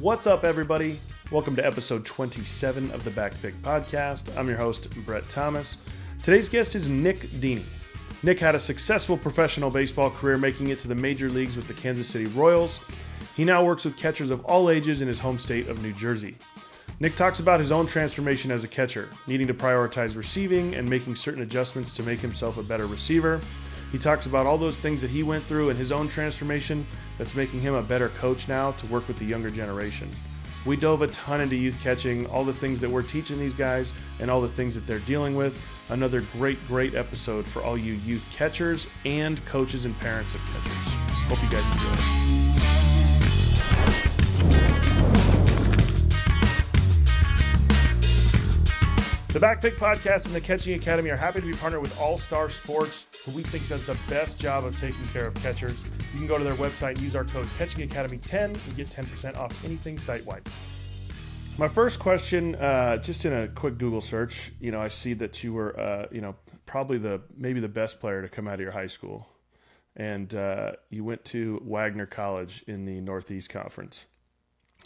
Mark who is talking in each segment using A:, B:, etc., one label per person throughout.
A: What's up, everybody? Welcome to episode 27 of the Backpick Podcast. I'm your host, Brett Thomas. Today's guest is Nick Dini. Nick had a successful professional baseball career, making it to the major leagues with the Kansas City Royals. He now works with catchers of all ages in his home state of New Jersey. Nick talks about his own transformation as a catcher, needing to prioritize receiving and making certain adjustments to make himself a better receiver. He talks about all those things that he went through in his own transformation that's making him a better coach now to work with the younger generation. We dove a ton into youth catching, all the things that we're teaching these guys, and all the things that they're dealing with. Another great episode for all you youth catchers and coaches and parents of catchers. Hope you guys enjoy it. The Backpick Podcast and the Catching Academy are happy to be partnered with All Star Sports, who we think does the best job of taking care of catchers. You can go to their website and use our code CatchingAcademy10 and get 10% off anything site-wide. My first question, just in a quick Google search, I see that you were, probably maybe the best player to come out of your high school. And you went to Wagner College in the Northeast Conference.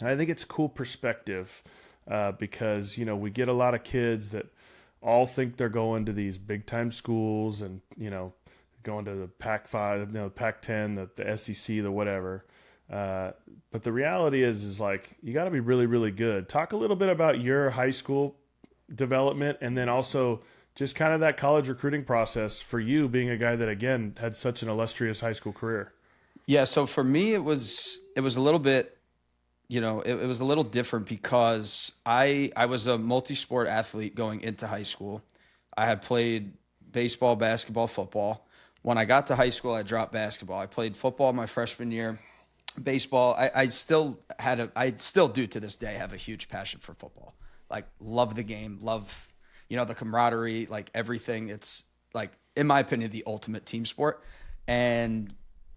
A: And I think it's a cool perspective. Because, we get a lot of kids that all think they're going to these big time schools and, going to the Pac-5, Pac-10, the SEC, the whatever. But the reality is like, you got to be really, really good. Talk a little bit about your high school development and then also just kind of that college recruiting process for you being a guy that, again, had such an illustrious high school career.
B: Yeah. So for me, it was a little bit, it was a little different because I was a multi-sport athlete going into high school. I had played baseball, basketball, football. When I got to high school, I dropped basketball. I played football my freshman year. Baseball, I still do to this day have a huge passion for football. Like, love the game, love, the camaraderie, like everything. It's like, in my opinion, the ultimate team sport, and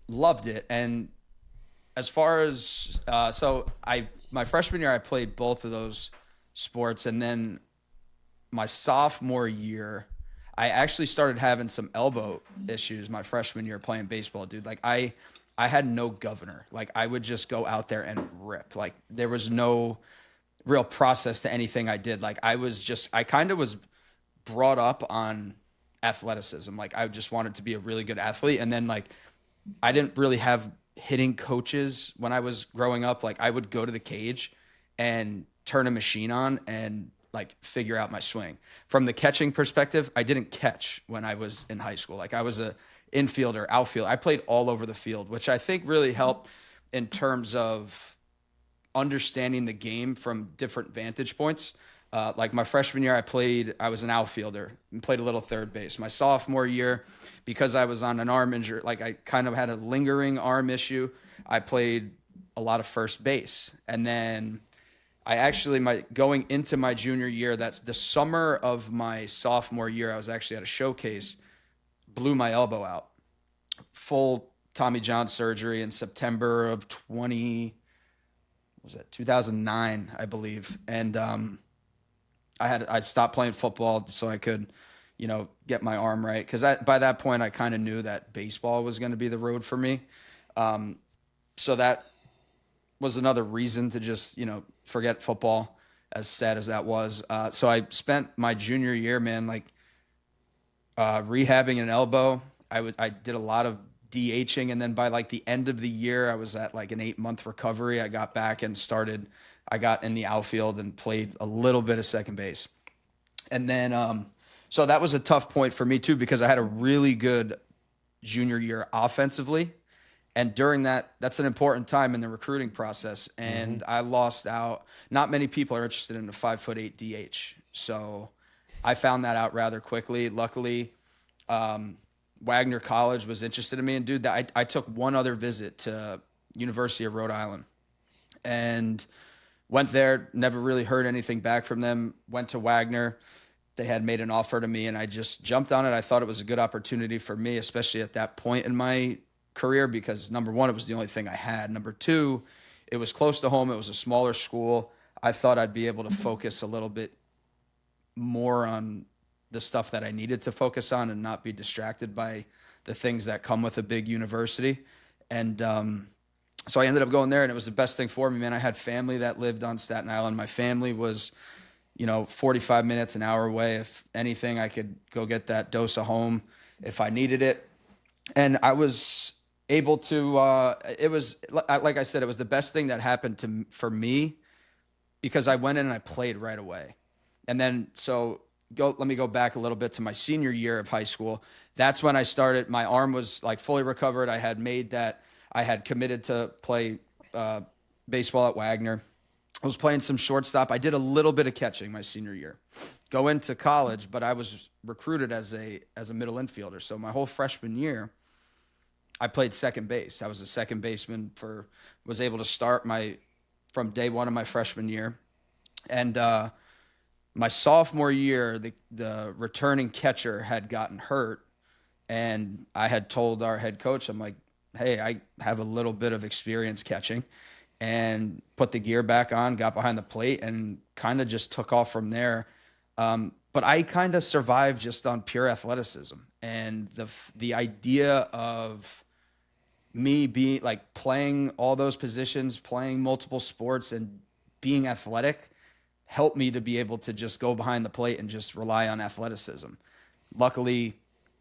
B: loved it. And as far as, my freshman year, I played both of those sports. And then my sophomore year, I actually started having some elbow issues my freshman year playing baseball, dude. Like I had no governor. Like I would just go out there and rip. Like there was no real process to anything I did. Like I kind of was brought up on athleticism. Like I just wanted to be a really good athlete. And then like, I didn't really have hitting coaches when I was growing up. Like I would go to the cage and turn a machine on and like figure out my swing. From the catching perspective, I didn't catch when I was in high school. Like I was a infielder, outfield. I played all over the field, which I think really helped in terms of understanding the game from different vantage points. Like my freshman year, I was an outfielder and played a little third base. My sophomore year, because I was on an arm injury, like I kind of had a lingering arm issue, I played a lot of first base. And then I actually, going into my junior year, that's the summer of my sophomore year, I was actually at a showcase, blew my elbow out. Full Tommy John surgery in September of 2009, I believe. And, I stopped playing football so I could, get my arm right. Because by that point, I kind of knew that baseball was going to be the road for me. So that was another reason to just, forget football, as sad as that was. So I spent my junior year, man, rehabbing an elbow. I did a lot of DHing. And then by the end of the year, I was at an 8-month recovery. I got back and I got in the outfield and played a little bit of second base. And then, so that was a tough point for me too, because I had a really good junior year offensively. And during that's an important time in the recruiting process. And I lost out. Not many people are interested in a 5'8" DH. So I found that out rather quickly. Luckily, Wagner College was interested in me. And dude, I took one other visit to University of Rhode Island and went there, never really heard anything back from them, went to Wagner. They had made an offer to me, and I just jumped on it. I thought it was a good opportunity for me, especially at that point in my career, because number one, it was the only thing I had. Number two, it was close to home. It was a smaller school. I thought I'd be able to focus a little bit more on the stuff that I needed to focus on and not be distracted by the things that come with a big university. And So I ended up going there, and it was the best thing for me, man. I had family that lived on Staten Island. My family was, 45 minutes, an hour away. If anything, I could go get that dose of home if I needed it. And I was able to, it was, like I said, it was the best thing that happened for me, because I went in and I played right away. And then, let me go back a little bit to my senior year of high school. That's when I started. My arm was like fully recovered. I had committed to play baseball at Wagner. I was playing some shortstop. I did a little bit of catching my senior year. Go into college, but I was recruited as a middle infielder. So my whole freshman year, I played second base. I was a second baseman was able to start from day one of my freshman year. And my sophomore year, the returning catcher had gotten hurt, and I had told our head coach, I'm like, hey, I have a little bit of experience catching, and put the gear back on, got behind the plate, and kind of just took off from there. But I kind of survived just on pure athleticism, and the idea of me being like playing all those positions, playing multiple sports, and being athletic helped me to be able to just go behind the plate and just rely on athleticism. Luckily,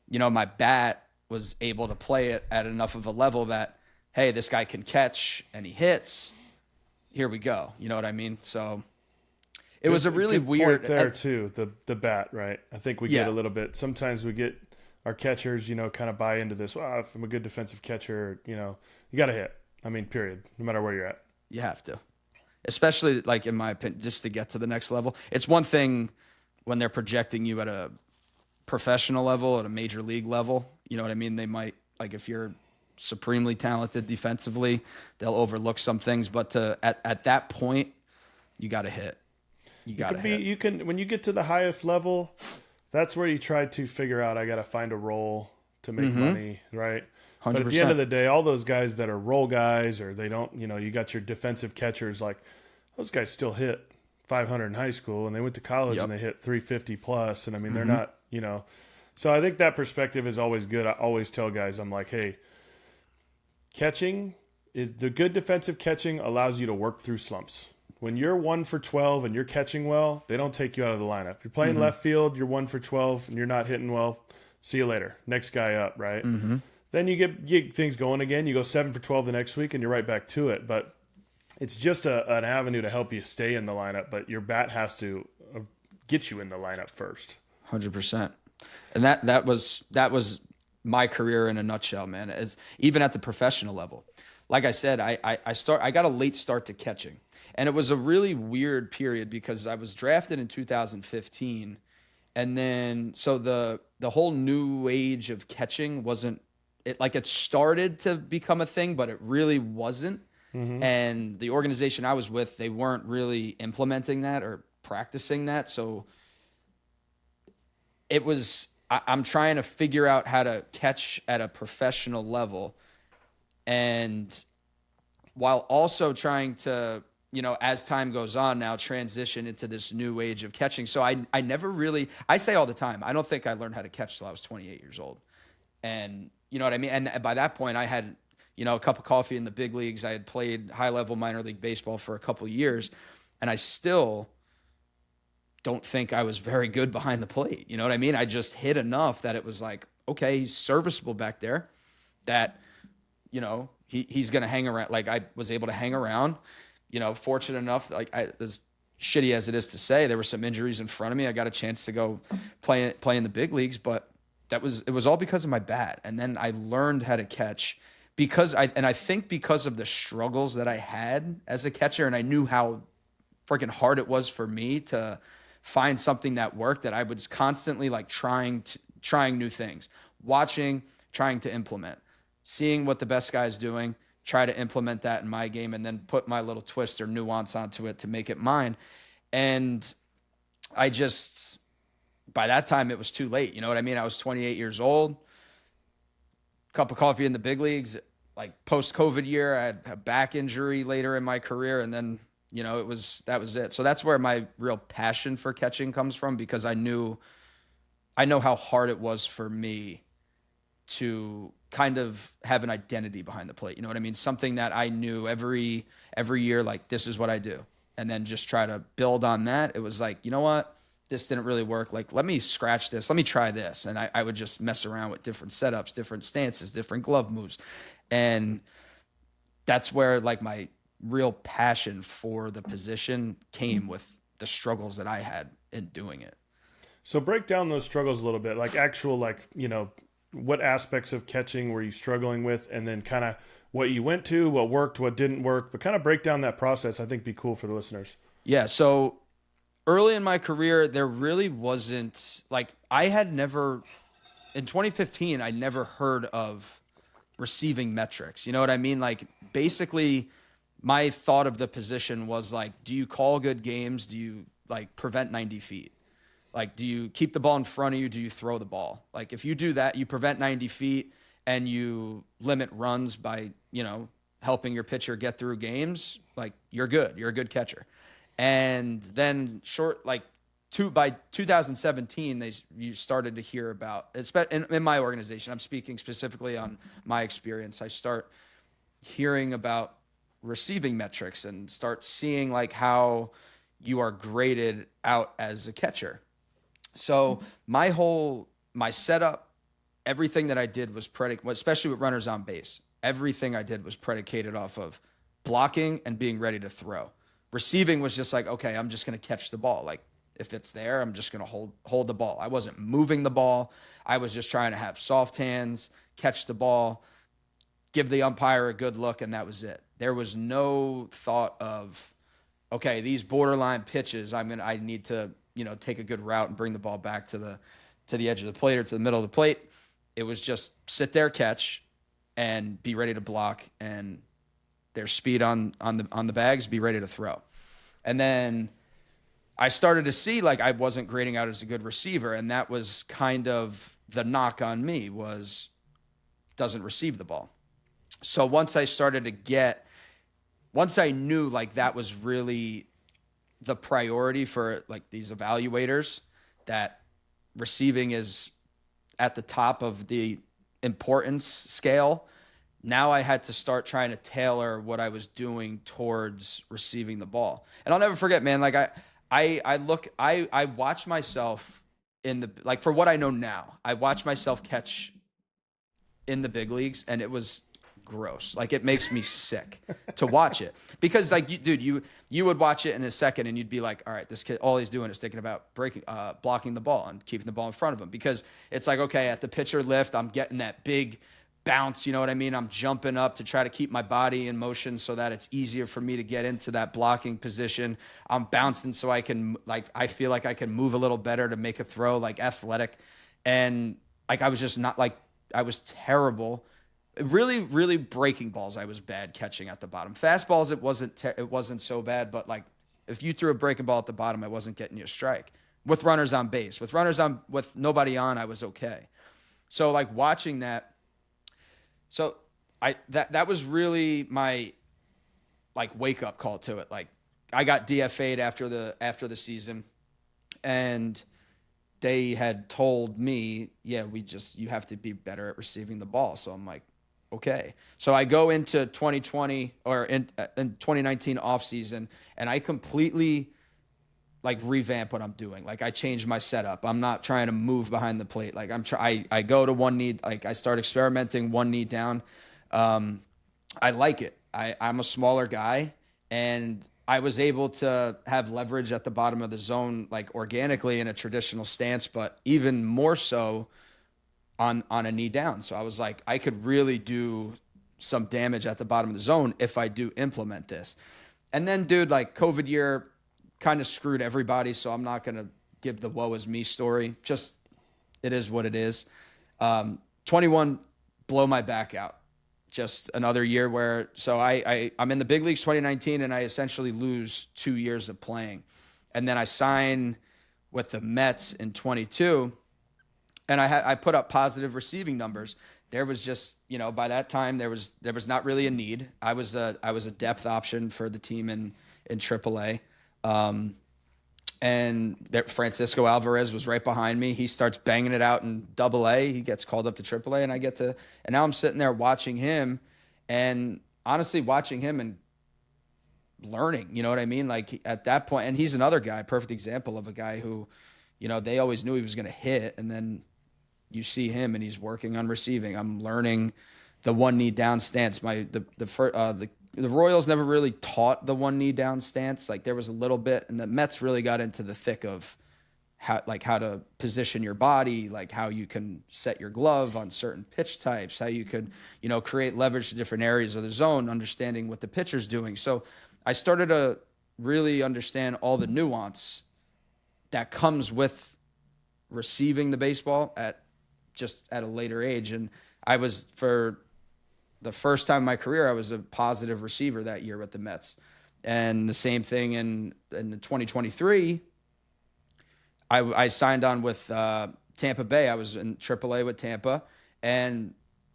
B: my bat was able to play it at enough of a level that, hey, this guy can catch and he hits. Here we go. You know what I mean? So it was a really weird
A: point there too. The bat, right? I think we get a little bit. Sometimes we get our catchers, kind of buy into this. Well, if I'm a good defensive catcher, you got to hit. I mean, period. No matter where you're at,
B: you have to. Especially, like, in my opinion, just to get to the next level. It's one thing when they're projecting you at a professional level, at a major league level. You know what I mean? They might, like, if you're supremely talented defensively, they'll overlook some things. But at that point, you got to hit. You got to hit.
A: You can, when you get to the highest level, that's where you try to figure out, I got to find a role to make money, right?
B: 100%.
A: But at the end of the day, all those guys that are role guys, or they don't, you got your defensive catchers, like, those guys still hit 500 in high school, and they went to college and they hit 350 plus. And I mean, they're not, so I think that perspective is always good. I always tell guys, I'm like, hey, catching is the good defensive catching allows you to work through slumps. When you're 1 for 12 and you're catching well, they don't take you out of the lineup. You're playing left field, you're 1 for 12 and you're not hitting well. See you later. Next guy up, right? Then you get things going again. You go 7 for 12 the next week and you're right back to it. But it's just an avenue to help you stay in the lineup. But your bat has to get you in the lineup first.
B: 100%. And that was my career in a nutshell, man. As even at the professional level, like I said, I got a late start to catching, and it was a really weird period because I was drafted in 2015, and then so the whole new age of catching wasn't it started to become a thing, but it really wasn't. And the organization I was with, they weren't really implementing that or practicing that, so it was. I'm trying to figure out how to catch at a professional level, and while also trying to, as time goes on now, transition into this new age of catching. So I never really, I say all the time, I don't think I learned how to catch till I was 28 years old. And you know what I mean? And by that point I had, a cup of coffee in the big leagues. I had played high level minor league baseball for a couple of years, and I still don't think I was very good behind the plate. You know what I mean? I just hit enough that it was like, okay, he's serviceable back there, that, he's going to hang around. Like, I was able to hang around, fortunate enough, like, as shitty as it is to say, there were some injuries in front of me. I got a chance to go play in the big leagues, but it was all because of my bat. And then I learned how to catch I think because of the struggles that I had as a catcher, and I knew how freaking hard it was for me to find something that worked, that I was constantly like trying new things, watching, trying to implement, seeing what the best guy's doing, try to implement that in my game, and then put my little twist or nuance onto it to make it mine. And I just, by that time it was too late. You know what I mean? I was 28 years old, cup of coffee in the big leagues, like post-COVID year. I had a back injury later in my career, and then, that was it. So that's where my real passion for catching comes from, because I know how hard it was for me to kind of have an identity behind the plate. You know what I mean? Something that I knew every year, like, this is what I do. And then just try to build on that. It was like, you know what? This didn't really work. Like, let me scratch this. Let me try this. And I would just mess around with different setups, different stances, different glove moves. And that's where, like, my real passion for the position came with the struggles that I had in doing it.
A: So break down those struggles a little bit, like actual, like, you know, what aspects of catching were you struggling with, and then kind of what you went to, what worked, what didn't work, but kind of break down that process. I think be cool for the listeners.
B: Yeah. So early in my career, there really wasn't, like, I had never, in 2015, I never heard of receiving metrics. You know what I mean? Like, basically my thought of the position was like, do you call good games? Do you, like, prevent 90 feet? Like, do you keep the ball in front of you? Do you throw the ball? Like, if you do that, you prevent 90 feet and you limit runs by, you know, helping your pitcher get through games, like, you're good. You're a good catcher. And then by 2017, you started to hear about, in my organization, I'm speaking specifically on my experience, I start hearing about receiving metrics and start seeing, like, how you are graded out as a catcher. So my setup, everything that I did was especially with runners on base, everything I did was predicated off of blocking and being ready to throw. Receiving was just like, okay, I'm just going to catch the ball. Like, if it's there, I'm just going to hold the ball. I wasn't moving the ball. I was just trying to have soft hands, catch the ball, give the umpire a good look, and that was it. There was no thought of, okay, these borderline pitches, I need to, you know, take a good route and bring the ball back to the edge of the plate or to the middle of the plate. It was just sit there, catch, and be ready to block, and there's speed on the bags, be ready to throw. And then I started to see, like, I wasn't grading out as a good receiver, and that was kind of the knock on me, was doesn't receive the ball. So once I knew, like, that was really the priority for, like, these evaluators, that receiving is at the top of the importance scale, now I had to start trying to tailor what I was doing towards receiving the ball. And I'll never forget, man, like, I watch myself for what I know now, I watch myself catch in the big leagues, and it was gross. Like, it makes me sick to watch it, because, like, you would watch it in a second and you'd be like, all right, this kid, all he's doing is thinking about blocking the ball and keeping the ball in front of him, because it's like, okay, at the pitcher lift, I'm getting that big bounce, you know what I mean? I'm jumping up to try to keep my body in motion so that it's easier for me to get into that blocking position. I'm bouncing so I can, like, I feel like I can move a little better to make a throw, like, athletic. And, like, I was just not, like, I was terrible. Really, really breaking balls, I was bad catching at the bottom. Fastballs, it wasn't so bad, but, like, if you threw a breaking ball at the bottom, I wasn't getting you a strike. With runners on base, with nobody on, I was okay. So, like, watching that, so that was really my, like, wake up call to it. Like, I got DFA'd after the season, and they had told me, yeah, you have to be better at receiving the ball. So I'm like, okay. So I go into 2020 or in 2019 off season, and I completely, like, revamp what I'm doing. Like, I changed my setup. I'm not trying to move behind the plate. Like, I go to one knee. Like, I start experimenting one knee down. I like it. I'm a smaller guy, and I was able to have leverage at the bottom of the zone, like, organically in a traditional stance, but even more so on a knee down. So I was like, I could really do some damage at the bottom of the zone if I do implement this. And then, dude, like, COVID year kind of screwed everybody, so I'm not going to give the woe is me story. Just, it is what it is. 21, blow my back out. Just another year where, so I'm in the big leagues 2019, and I essentially lose 2 years of playing. And then I sign with the Mets in 22, and I put up positive receiving numbers. There was just, you know, by that time there was not really a need. I was a depth option for the team in AAA. And Francisco Alvarez was right behind me. He starts banging it out in AA. He gets called up to AAA, and and now I'm sitting there watching him, and honestly watching him and learning, you know what I mean? Like at that point, and he's another guy, perfect example of a guy who, they always knew he was going to hit, and then you see him and he's working on receiving. I'm learning the one knee down stance. The Royals never really taught the one knee down stance. Like there was a little bit, and the Mets really got into the thick of how to position your body, like how you can set your glove on certain pitch types, how you could, create leverage to different areas of the zone, understanding what the pitcher's doing. So I started to really understand all the nuance that comes with receiving the baseball at a later age. And for the first time in my career, I was a positive receiver that year with the Mets. And the same thing in 2023, I signed on with Tampa Bay. I was in AAA with Tampa. And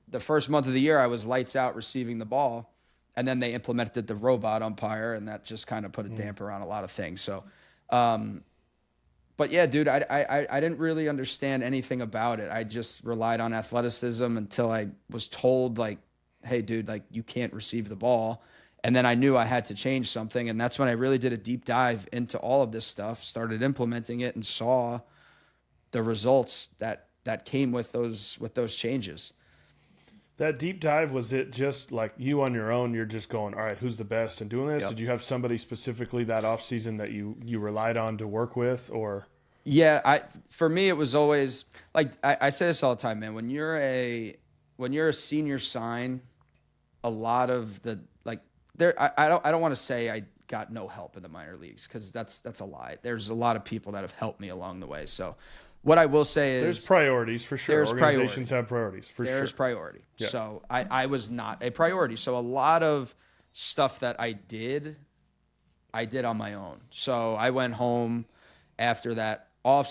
B: the first month of the year, I was lights out receiving the ball. And then they implemented the robot umpire, and that just kind of put a damper on a lot of things. So, but yeah, dude, I didn't really understand anything about it. I just relied on athleticism until I was told, like, hey, dude, like, you can't receive the ball. And then I knew I had to change something. And that's when I really did a deep dive into all of this stuff, started implementing it, and saw the results that came with those changes.
A: That deep dive, was it just like you on your own? You're just going, all right, who's the best and doing this?
B: Yep.
A: Did you have somebody specifically that off season that you relied on to work with, or?
B: Yeah, for me, it was always like, I say this all the time, man, when you're a senior sign, a lot of the, like, I don't want to say I got no help in the minor leagues, because that's a lie. There's a lot of people that have helped me along the way. So what I will say is
A: there's priorities for sure. Organizations have priorities for sure.
B: There's priority.
A: Yeah.
B: So I was not a priority. So a lot of stuff that I did on my own. So I went home after that off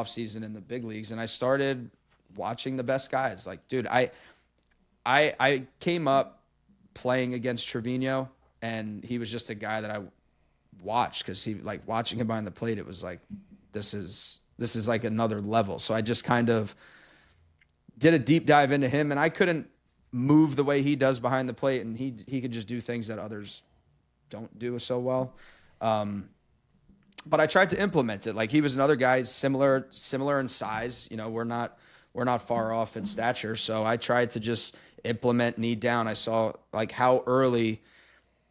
B: season in the big leagues, and I started watching the best guys. Like, dude, I came up playing against Trevino, and he was just a guy that I watched, because he, like, watching him behind the plate, it was like, this is like another level. So I just kind of did a deep dive into him, and I couldn't move the way he does behind the plate, and he could just do things that others don't do so well. But I tried to implement it. Like, he was another guy similar in size. We're not far off in stature. So I tried to just implement knee down. I saw, like, how early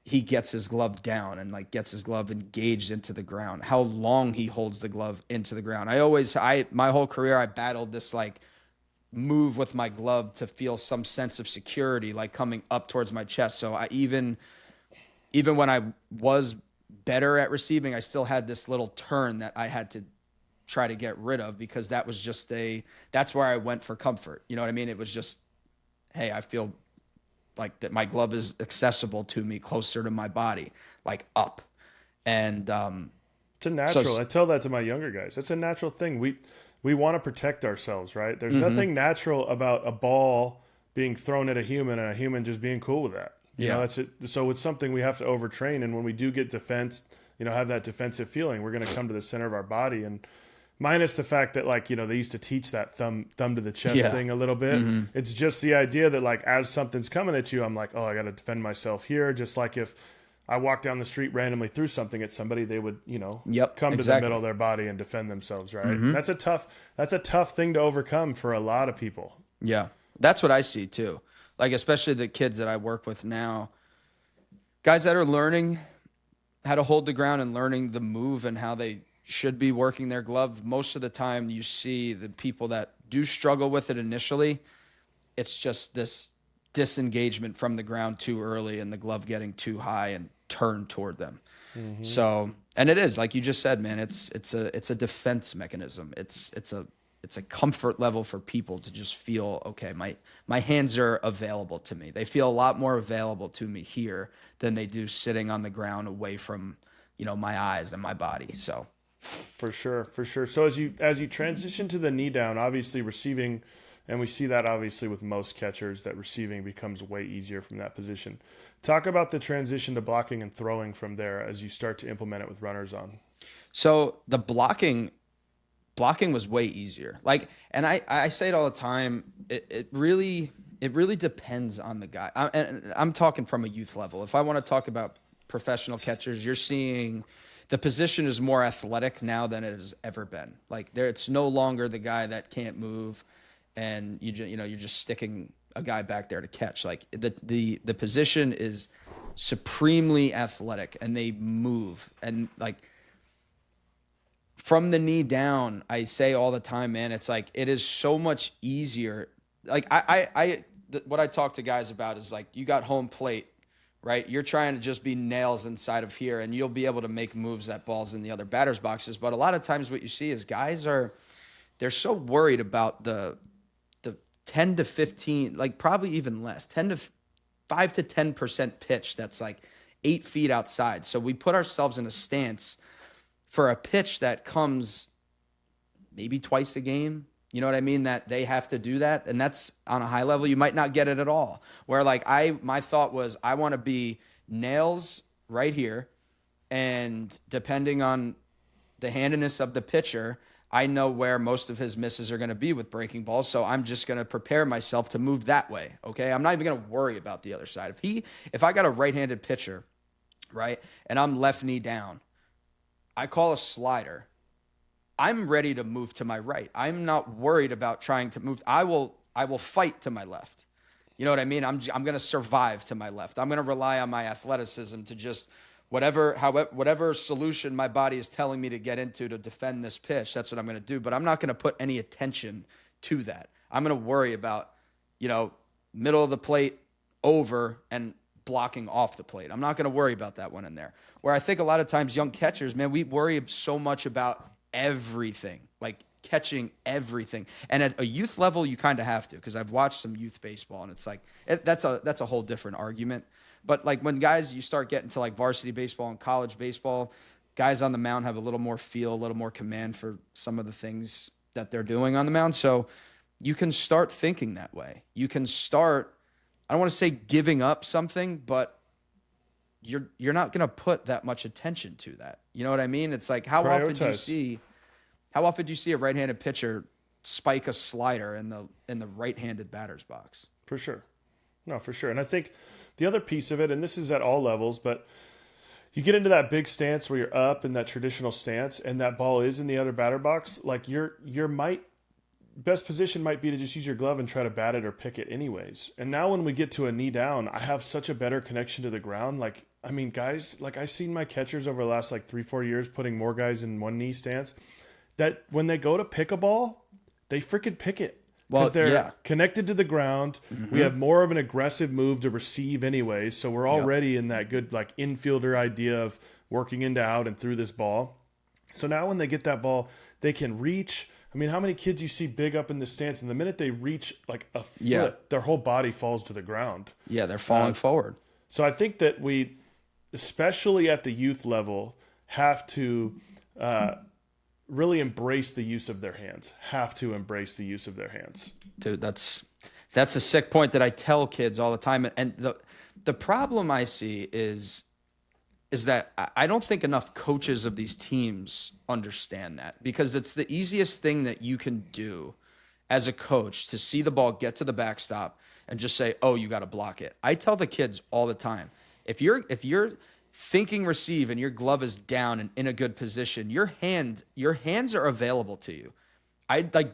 B: he gets his glove down and, like, gets his glove engaged into the ground, how long he holds the glove into the ground. My whole career, I battled this, like, move with my glove to feel some sense of security, like, coming up towards my chest. So I even when I was better at receiving, I still had this little turn that I had to try to get rid of, because that was just that's where I went for comfort. You know what I mean? It was just, hey, I feel like that my glove is accessible to me, closer to my body, like up. And
A: it's a natural. I tell that to my younger guys. It's a natural thing. We want to protect ourselves, right? There's nothing natural about a ball being thrown at a human and a human just being cool with that. You know, that's it. So it's something we have to overtrain. And when we do get defense, have that defensive feeling, we're going to come to the center of our body. And minus the fact that, like, they used to teach that thumb to the chest thing a little bit. Mm-hmm. It's just the idea that, like, as something's coming at you, I'm like, oh, I got to defend myself here. Just like if I walk down the street randomly threw something at somebody, they would, come to the middle of their body and defend themselves, right? Mm-hmm. That's a tough thing to overcome for a lot of people.
B: Yeah, that's what I see too. Like, especially the kids that I work with now, guys that are learning how to hold the ground and learning the move and how they should be working their glove. Most of the time you see the people that do struggle with it initially, it's just this disengagement from the ground too early and the glove getting too high and turned toward them. Mm-hmm. So, and it is, like you just said, man, it's a defense mechanism. It's a comfort level for people to just feel, okay, my hands are available to me. They feel a lot more available to me here than they do sitting on the ground away from, my eyes and my body. So
A: For sure. So as you transition to the knee down, obviously receiving And we see that obviously with most catchers, that receiving becomes way easier from that position. Talk about the transition to blocking and throwing from there as you start to implement it with runners on.
B: So the blocking was way easier. Like, and I say it all the time. It really depends on the guy. I'm talking from a youth level. If I want to talk about professional catchers, you're seeing the position is more athletic now than it has ever been. Like, it's no longer the guy that can't move, and you're just sticking a guy back there to catch. Like, the position is supremely athletic, and they move. And like, from the knee down, I say all the time, man, it's like, it is so much easier. Like, what I talk to guys about is like, you got home plate, right? You're trying to just be nails inside of here, and you'll be able to make moves at balls in the other batter's boxes. But a lot of times what you see is guys they're so worried about the 10 to 15, like probably even less, 5 to 10% pitch that's like 8 feet outside. So we put ourselves in a stance for a pitch that comes maybe twice a game. You know what I mean? That they have to do that. And that's on a high level. You might not get it at all. Where like my thought was, I want to be nails right here. And depending on the handiness of the pitcher, I know where most of his misses are going to be with breaking balls. So I'm just going to prepare myself to move that way. Okay. I'm not even going to worry about the other side. If I got a right-handed pitcher, right, and I'm left knee down, I call a slider, I'm ready to move to my right. I'm not worried about trying to move. I will fight to my left. You know what I mean? I'm going to survive to my left. I'm going to rely on my athleticism to just whatever solution my body is telling me to get into to defend this pitch. That's what I'm going to do. But I'm not going to put any attention to that. I'm going to worry about, middle of the plate, over, and blocking off the plate. I'm not going to worry about that one in there. Where I think a lot of times young catchers, man, we worry so much about everything, like catching everything. And at a youth level, you kind of have to, because I've watched some youth baseball, and it's like that's a whole different argument. But like when you start getting to like varsity baseball and college baseball, guys on the mound have a little more feel, a little more command for some of the things that they're doing on the mound. So you can start thinking that way. You can start, I don't want to say giving up something, but you're not going to put that much attention to that. You know what I mean? It's like, how often do you see a right-handed pitcher spike a slider in the right-handed batter's box?
A: For sure. No, for sure. And I think the other piece of it, and this is at all levels, but you get into that big stance where you're up in that traditional stance and that ball is in the other batter box, like your best position might be to just use your glove and try to bat it or pick it anyways. And now when we get to a knee down, I have such a better connection to the ground. Like, I mean, guys, like I've seen my catchers over the last like 3-4 years putting more guys in one knee stance that when they go to pick a ball, they freaking pick it. Because they're connected to the ground. Mm-hmm. We have more of an aggressive move to receive anyway. So we're already in that good like infielder idea of working into out and through this ball. So now when they get that ball, they can reach. I mean, how many kids you see big up in the stance, and the minute they reach like a foot, their whole body falls to the ground. Yeah,
B: they're falling forward.
A: So I think that we, especially at the youth level, have to really embrace the use of their hands. Have to embrace the use of their hands.
B: Dude, that's a sick point that I tell kids all the time. And the problem I see is that I don't think enough coaches of these teams understand that, because it's the easiest thing that you can do as a coach to see the ball get to the backstop and just say, oh, you got to block it. I tell the kids all the time, if you're thinking receive and your glove is down and in a good position, your hands are available to you.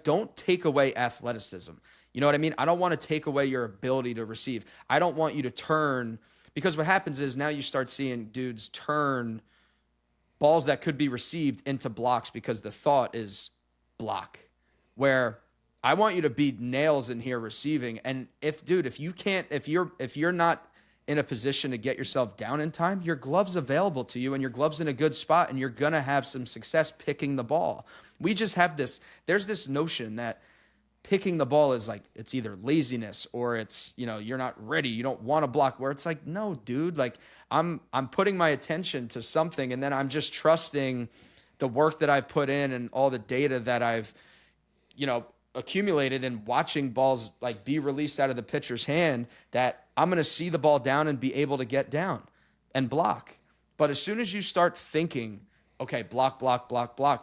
B: Don't take away athleticism. You know what I mean? I don't want to take away your ability to receive. I don't want you to turn, because what happens is now you start seeing dudes turn balls that could be received into blocks because the thought is block, where I want you to be nails in here receiving. And if you're not in a position to get yourself down in time, your glove's available to you and your glove's in a good spot and you're going to have some success picking the ball. We just have there's this notion that picking the ball is like, it's either laziness or it's, you're not ready. You don't want to block, where it's like, no, dude, like I'm putting my attention to something and then I'm just trusting the work that I've put in and all the data that I've, accumulated in watching balls like be released out of the pitcher's hand that I'm going to see the ball down and be able to get down and block. But as soon as you start thinking, okay, block,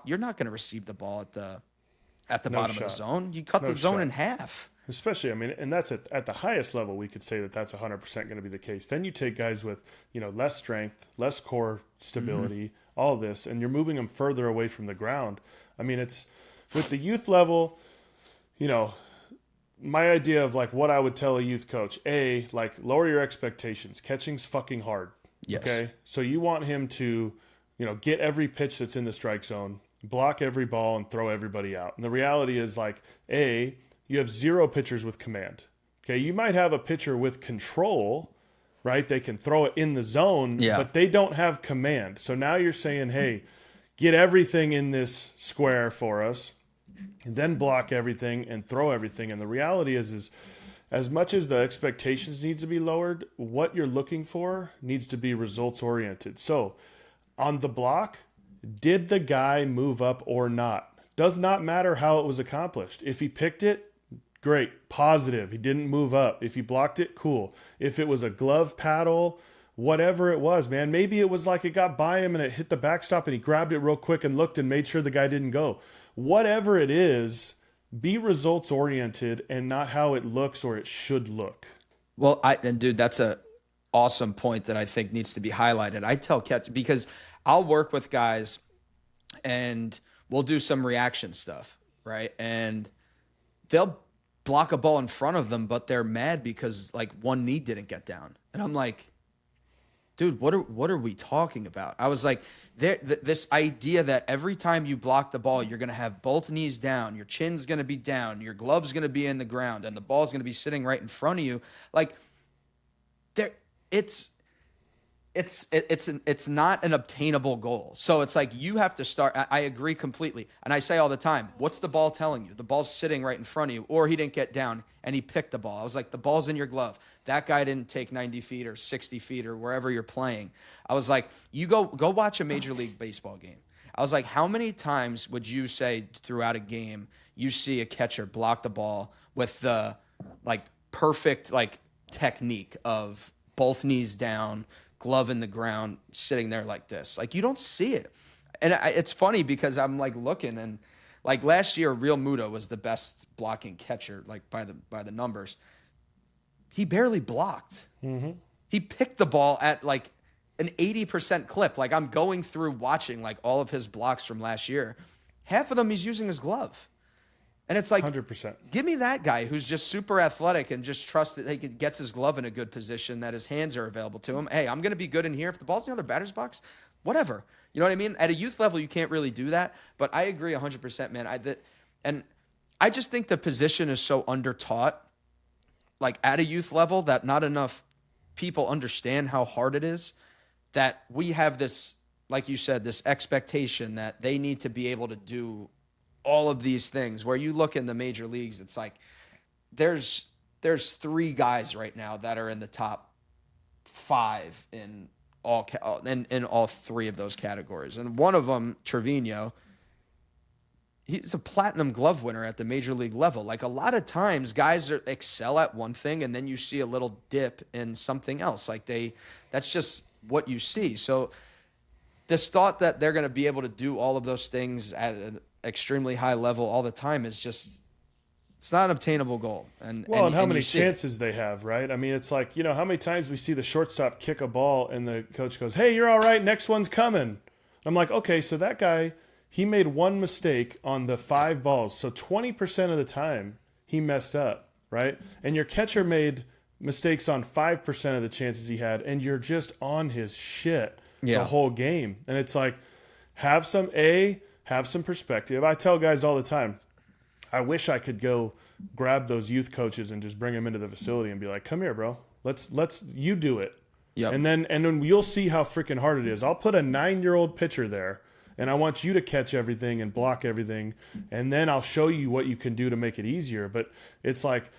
B: you're not going to receive the ball at the bottom of the zone. You cut the zone in half.
A: Especially, I mean, and that's at the highest level, we could say that that's 100% going to be the case. Then you take guys with, less strength, less core stability, all this, and you're moving them further away from the ground. I mean, it's with the youth level, my idea of like what I would tell a youth coach, lower your expectations. Catching's fucking hard.
B: Yes.
A: Okay. So you want him to, get every pitch that's in the strike zone, block every ball and throw everybody out. And the reality is you have 0 pitchers with command. Okay. You might have a pitcher with control, right? They can throw it in the zone, but they don't have command. So now you're saying, hey, get everything in this square for us, and then block everything and throw everything. And the reality is as much as the expectations needs to be lowered, what you're looking for needs to be results oriented. So on the block, did the guy move up or not? Does not matter how it was accomplished. If he picked it, great, positive. He didn't move up. If he blocked it, cool. If it was a glove paddle, whatever it was, man, maybe it was like it got by him and it hit the backstop and he grabbed it real quick and looked and made sure the guy didn't go. Whatever it is, be results oriented and not how it looks or it should look.
B: Well, dude, that's a awesome point that I think needs to be highlighted. I tell catch because I'll work with guys and we'll do some reaction stuff, right? And they'll block a ball in front of them, but they're mad because like one knee didn't get down. And I'm like, dude, what are we talking about? I was like, this idea that every time you block the ball, you're going to have both knees down, your chin's going to be down, your glove's going to be in the ground, and the ball's going to be sitting right in front of you. Like, it's not an obtainable goal. So it's like you have to start. I agree completely. And I say all the time, what's the ball telling you? The ball's sitting right in front of you, or he didn't get down and he picked the ball. I was like, the ball's in your glove. That guy didn't take 90 feet or 60 feet or wherever you're playing. I was like, you go watch a Major League Baseball game. I was like, how many times would you say throughout a game you see a catcher block the ball with the like perfect like technique of both knees down, glove in the ground, sitting there like this? Like, you don't see it. And it's funny because I'm like looking, and like last year, Real Muto was the best blocking catcher, like by the numbers. He barely blocked. Mm-hmm. He picked the ball at like an 80% clip. Like, I'm going through watching like all of his blocks from last year. Half of them he's using his glove. And it's like,
A: 100%.
B: Give me that guy who's just super athletic and just trusts that he gets his glove in a good position, that his hands are available to him. Hey, I'm going to be good in here. If the ball's in the other batter's box, whatever. You know what I mean? At a youth level, you can't really do that. But I agree 100%, man. And I just think the position is so undertaught, like at a youth level, that not enough people understand how hard it is, that we have this, like you said, this expectation that they need to be able to do all of these things. Where you look in the major leagues, it's like there's 3 guys right now that are in the top 5 in all 3 of those categories. And one of them, Trevino, he's a platinum glove winner at the major league level. Like, a lot of times guys excel at one thing and then you see a little dip in something else. Like, that's just what you see. So this thought that they're going to be able to do all of those things at an extremely high level all the time is just, it's not an obtainable goal. And
A: how many chances they have, right? I mean, it's like, how many times we see the shortstop kick a ball and the coach goes, hey, you're all right, next one's coming. I'm like, okay, so that guy, he made one mistake on the 5 balls. So 20% of the time he messed up, right? And your catcher made mistakes on 5% of the chances he had, and you're just on his shit the whole game. And it's like, have some perspective. I tell guys all the time, I wish I could go grab those youth coaches and just bring them into the facility and be like, come here, bro. Let's you do it. Yep. And then you'll see how freaking hard it is. I'll put a 9-year-old pitcher there, and I want you to catch everything and block everything, and then I'll show you what you can do to make it easier. But it's like,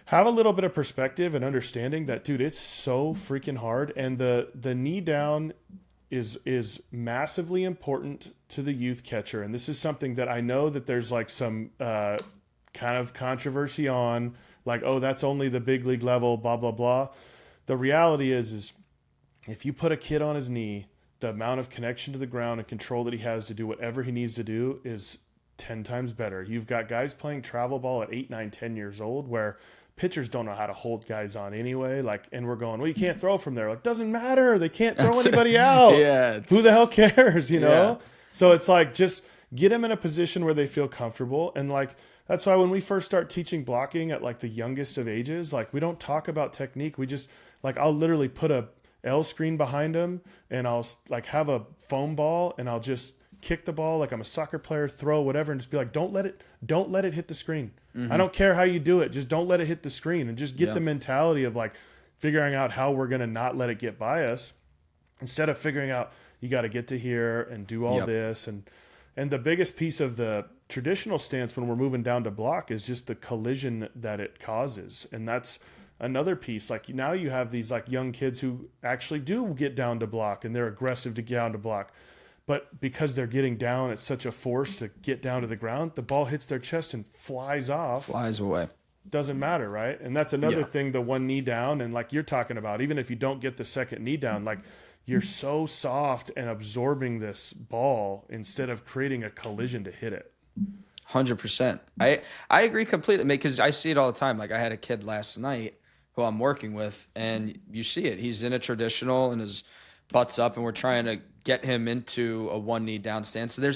A: have a little bit of perspective and understanding that, dude, it's so freaking hard. And the knee down is massively important to the youth catcher. And this is something that I know that there's like some kind of controversy on, like, oh, that's only the big league level, blah, blah, blah. The reality is if you put a kid on his knee, the amount of connection to the ground and control that he has to do whatever he needs to do is 10 times better. You've got guys playing travel ball at 8, 9, 10 years old where pitchers don't know how to hold guys on anyway. Like, and we're going, well, you can't throw from there. Like, doesn't matter. They can't throw anybody out.
B: Yeah.
A: Who the hell cares, you know?
B: Yeah.
A: So it's like, just get them in a position where they feel comfortable. And like, that's why when we first start teaching blocking at like the youngest of ages, like we don't talk about technique. We just like, I'll literally put a L screen behind them and I'll like have a foam ball and I'll just kick the ball like I'm a soccer player, throw whatever, and just be like, don't let it hit the screen.
B: Mm-hmm.
A: I don't care how you do it. Just don't let it hit the screen, and just get the mentality of like figuring out how we're going to not let it get by us, instead of figuring out you got to get to here and do all this. And the biggest piece of the traditional stance when we're moving down to block is just the collision that it causes. And that's another piece. Like now you have these like young kids who actually do get down to block and they're aggressive to get down to block. But because they're getting down at such a force to get down to the ground, the ball hits their chest and flies off.
B: Flies away.
A: Doesn't matter, right? And that's another thing, the one knee down. And like you're talking about, even if you don't get the second knee down, like you're so soft and absorbing this ball instead of creating a collision to hit it.
B: 100%. I agree completely, because I see it all the time. Like I had a kid last night who I'm working with, and you see it. He's in a traditional and his butt's up, and we're trying to get him into a one knee down stance. So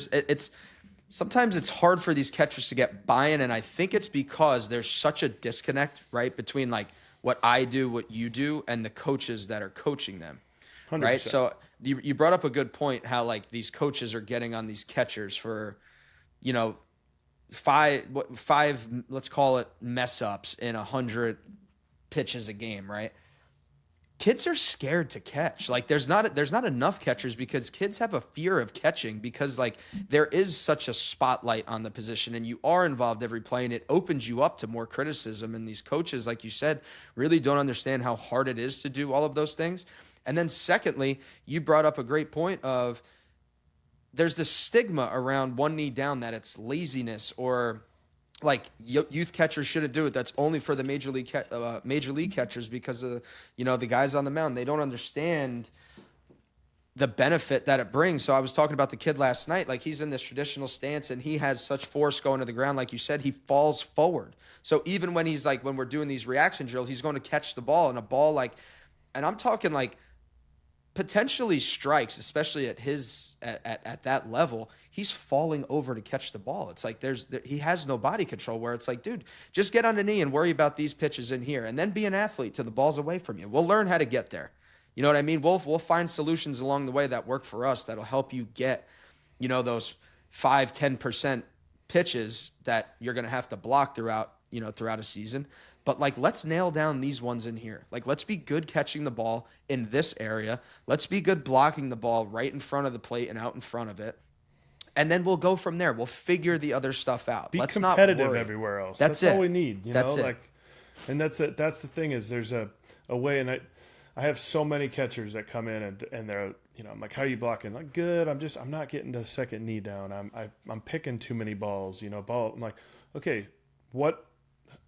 B: sometimes it's hard for these catchers to get buy-in, and I think it's because there's such a disconnect, right, between like what I do, what you do, and the coaches that are coaching them,
A: 100%.
B: right? So you brought up a good point, how like these coaches are getting on these catchers for, you know, five, let's call it mess ups in 100 pitches a game, right? Kids are scared to catch. Like there's not enough catchers, because kids have a fear of catching, because like there is such a spotlight on the position and you are involved every play, and it opens you up to more criticism. And these coaches, like you said, really don't understand how hard it is to do all of those things. And then secondly, you brought up a great point of there's this stigma around one knee down, that it's laziness, or like youth catchers shouldn't do it. That's only for the major league catchers, because of, you know, the guys on the mound. They don't understand the benefit that it brings. So I was talking about the kid last night. Like he's in this traditional stance and he has such force going to the ground. Like you said, he falls forward. So even when he's like, when we're doing these reaction drills, he's going to catch the ball, and a ball like, and I'm talking like potentially strikes, especially at his at that level, he's falling over to catch the ball. It's like he has no body control, where it's like, dude, just get on the knee and worry about these pitches in here, and then be an athlete till the ball's away from you. We'll learn how to get there. You know what I mean? We'll find solutions along the way that work for us, that'll help you get, you know, those 5-10% pitches that you're going to have to block throughout a season. But like, let's nail down these ones in here. Like, let's be good catching the ball in this area. Let's be good blocking the ball right in front of the plate and out in front of it. And then we'll go from there. We'll figure the other stuff out.
A: Be
B: let's
A: competitive
B: not worry.
A: Everywhere else.
B: That's
A: all we need. You know,
B: That's it.
A: Like, and that's it. That's the thing, is there's a way, and I have so many catchers that come in and they're, you know, I'm like, how are you blocking? Like, good. I'm not getting the second knee down. I'm picking too many balls. You know, I'm like, okay,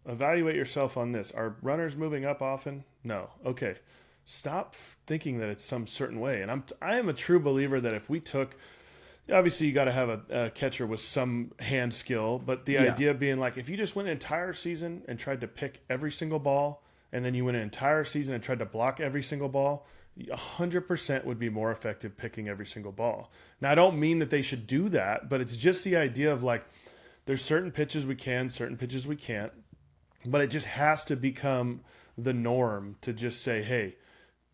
A: evaluate yourself on this. Are runners moving up often? No. Okay. Stop thinking that it's some certain way. And I am a true believer that if we took, obviously you got to have a catcher with some hand skill, but the idea being like, if you just went an entire season and tried to pick every single ball, and then you went an entire season and tried to block every single ball, 100% would be more effective picking every single ball. Now, I don't mean that they should do that, but it's just the idea of like, there's certain pitches we can, certain pitches we can't. But it just has to become the norm to just say, hey,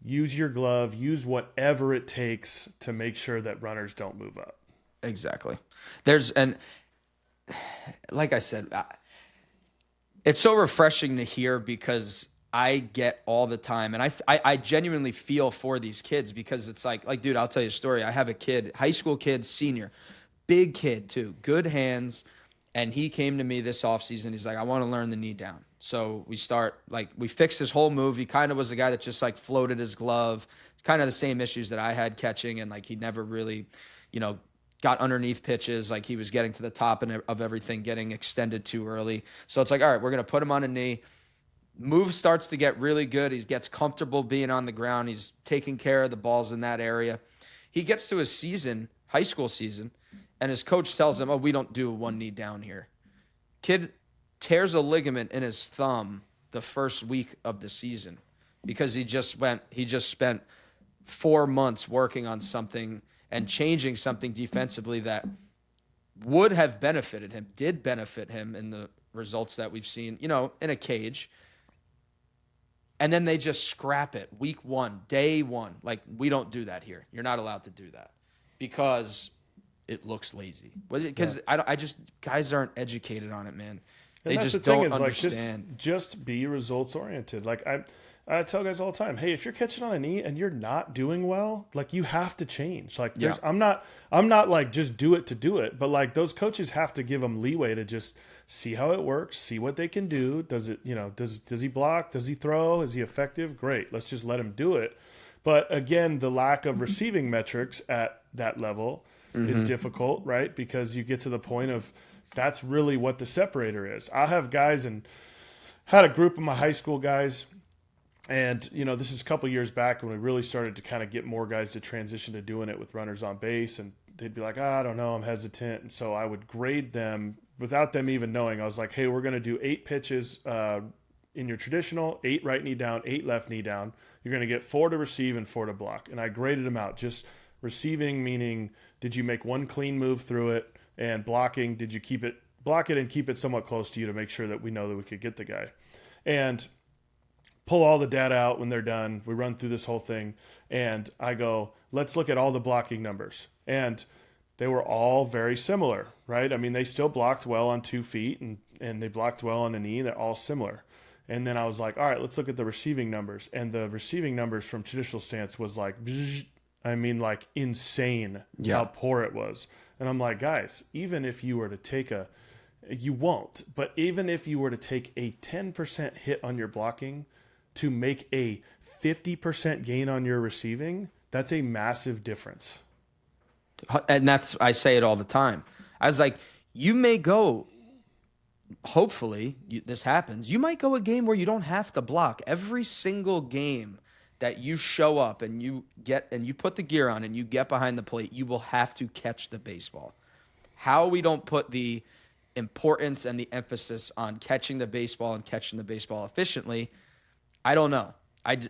A: use your glove, use whatever it takes to make sure that runners don't move up.
B: Exactly. Like I said, it's so refreshing to hear, because I get all the time, and I genuinely feel for these kids, because it's like, dude, I'll tell you a story. I have a kid, high school kid, senior, big kid too, good hands. And he came to me this offseason. He's like, I want to learn the knee down. So we fixed his whole move. He kind of was the guy that just like floated his glove, kind of the same issues that I had catching. And like, he never really, you know, got underneath pitches, like he was getting to the top of everything, getting extended too early. So it's like, all right, we're going to put him on a knee. Move starts to get really good. He gets comfortable being on the ground. He's taking care of the balls in that area. He gets to his season, high school season, and his coach tells him, oh, we don't do a one knee down here. Kid tears a ligament in his thumb the first week of the season because he just spent 4 months working on something and changing something defensively that would have benefited him, did benefit him in the results that we've seen, in a cage. And then they just scrap it week 1, day 1. Like, we don't do that here. You're not allowed to do that because it looks lazy. Because guys aren't educated on it, man.
A: And
B: they just don't understand.
A: Like, just be results oriented. Like I tell guys all the time, hey, if you're catching on a knee and you're not doing well, like, you have to change. Like, I'm not like just do it to do it, but like those coaches have to give them leeway to just see how it works, see what they can do. Does it, does he block? Does he throw? Is he effective? Great. Let's just let him do it. But again, the lack of receiving metrics at that level is difficult, right? Because you get to the point of that's really what the separator is. I have guys and had a group of my high school guys. And, this is a couple years back when we really started to kind of get more guys to transition to doing it with runners on base. And they'd be like, I don't know, I'm hesitant. And so I would grade them without them even knowing. I was like, hey, we're going to do 8 pitches in your traditional, 8 right knee down, 8 left knee down. You're going to get 4 to receive and 4 to block. And I graded them out. Just receiving, meaning did you make one clean move through it? And blocking, did you block it and keep it somewhat close to you to make sure that we know that we could get the guy? And pull all the data out when they're done. We run through this whole thing, and I go, let's look at all the blocking numbers. And they were all very similar, right? I mean, they still blocked well on 2 feet, and they blocked well on a knee. They're all similar. And then I was like, all right, let's look at the receiving numbers. And the receiving numbers from traditional stance was like, like insane how poor it was. And I'm like, guys, even if you were to take you won't, but even if you were to take a 10% hit on your blocking to make a 50% gain on your receiving, that's a massive difference.
B: And I say it all the time. I was like, you may go, hopefully this happens. You might go a game where you don't have to block. Every single game that you show up and you put the gear on and you get behind the plate, you will have to catch the baseball. How we don't put the importance and the emphasis on catching the baseball and catching the baseball efficiently, I don't know.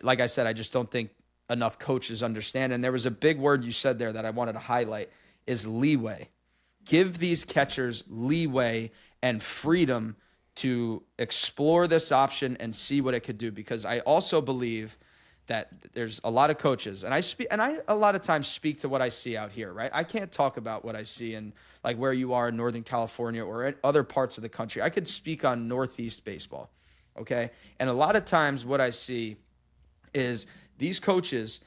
B: Like I said, I just don't think enough coaches understand. And there was a big word you said there that I wanted to highlight is leeway. Give these catchers leeway and freedom to explore this option and see what it could do. Because I also believe that there's a lot of coaches, and I a lot of times speak to what I see out here, right? I can't talk about what I see in like where you are in Northern California or in other parts of the country. I could speak on Northeast baseball, okay? And a lot of times what I see is these coaches,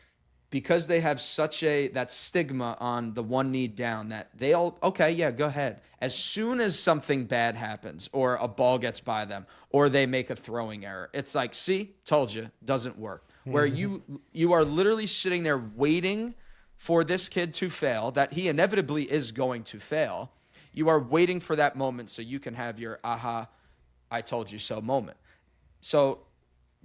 B: because they have that stigma on the one knee down, that they'll, okay, yeah, go ahead. As soon as something bad happens or a ball gets by them or they make a throwing error, it's like, see, told you, doesn't work. Where you are literally sitting there waiting for this kid to fail, that he inevitably is going to fail. You are waiting for that moment so you can have your aha, I told you so moment. So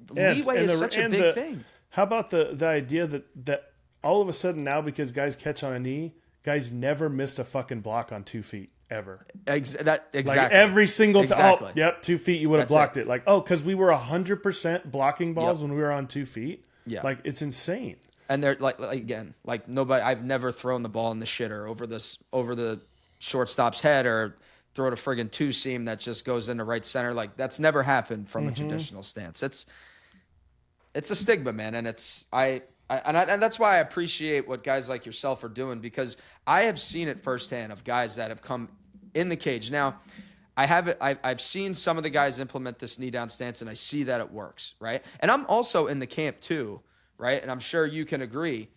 B: leeway is such a big thing.
A: How about the idea that all of a sudden now, because guys catch on a knee, guys never missed a fucking block on 2 feet ever.
B: Exactly.
A: Like every single time.
B: Exactly.
A: Oh, yep, 2 feet, you would have blocked it. Like, because we were 100% blocking balls when we were on 2 feet.
B: Yeah.
A: Like, it's insane.
B: And they're like nobody. I've never thrown the ball in the shitter over the shortstop's head or throw it a friggin' 2-seam that just goes into right center. Like, that's never happened from a traditional stance. It's a stigma, man, and and that's why I appreciate what guys like yourself are doing, because I have seen it firsthand of guys that have come in the cage. Now, I've seen some of the guys implement this knee down stance, and I see that it works, right? And I'm also in the camp too, right? And I'm sure you can agree.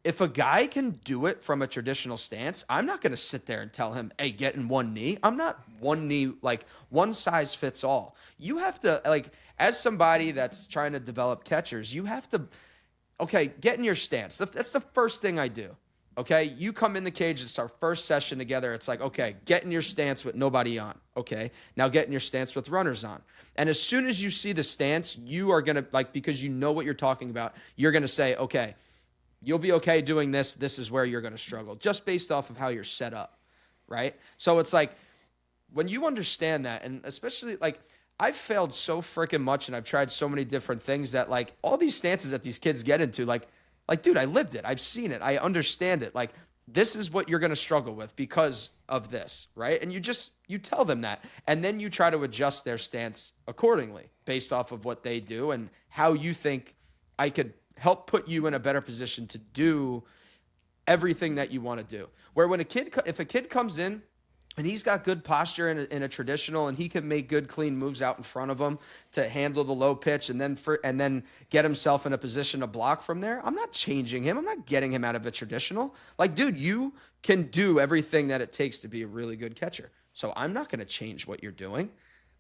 B: If a guy can do it from a traditional stance, I'm not going to sit there and tell him, hey, get in one knee. I'm not one knee, like one size fits all. You have to, like, as somebody that's trying to develop catchers, you have to, okay, get in your stance. That's the first thing I do. Okay, you come in the cage. It's our first session together. It's like, okay, get in your stance with nobody on. Okay, now get in your stance with runners on. And as soon as you see the stance, you are going to, like, because you know what you're talking about, you're going to say, okay, you'll be okay doing this. This is where you're going to struggle, just based off of how you're set up, right? So it's like, when you understand that, and especially, like, I've failed so freaking much and I've tried so many different things that, like, all these stances that these kids get into, like, dude, I lived it. I've seen it. I understand it. Like, this is what you're going to struggle with because of this, right? And you tell them that. And then you try to adjust their stance accordingly based off of what they do and how you think I could help put you in a better position to do everything that you want to do. Where when if a kid comes in and he's got good posture in a traditional, and he can make good, clean moves out in front of him to handle the low pitch, and then get himself in a position to block from there, I'm not changing him. I'm not getting him out of a traditional. Like, dude, you can do everything that it takes to be a really good catcher. So I'm not going to change what you're doing.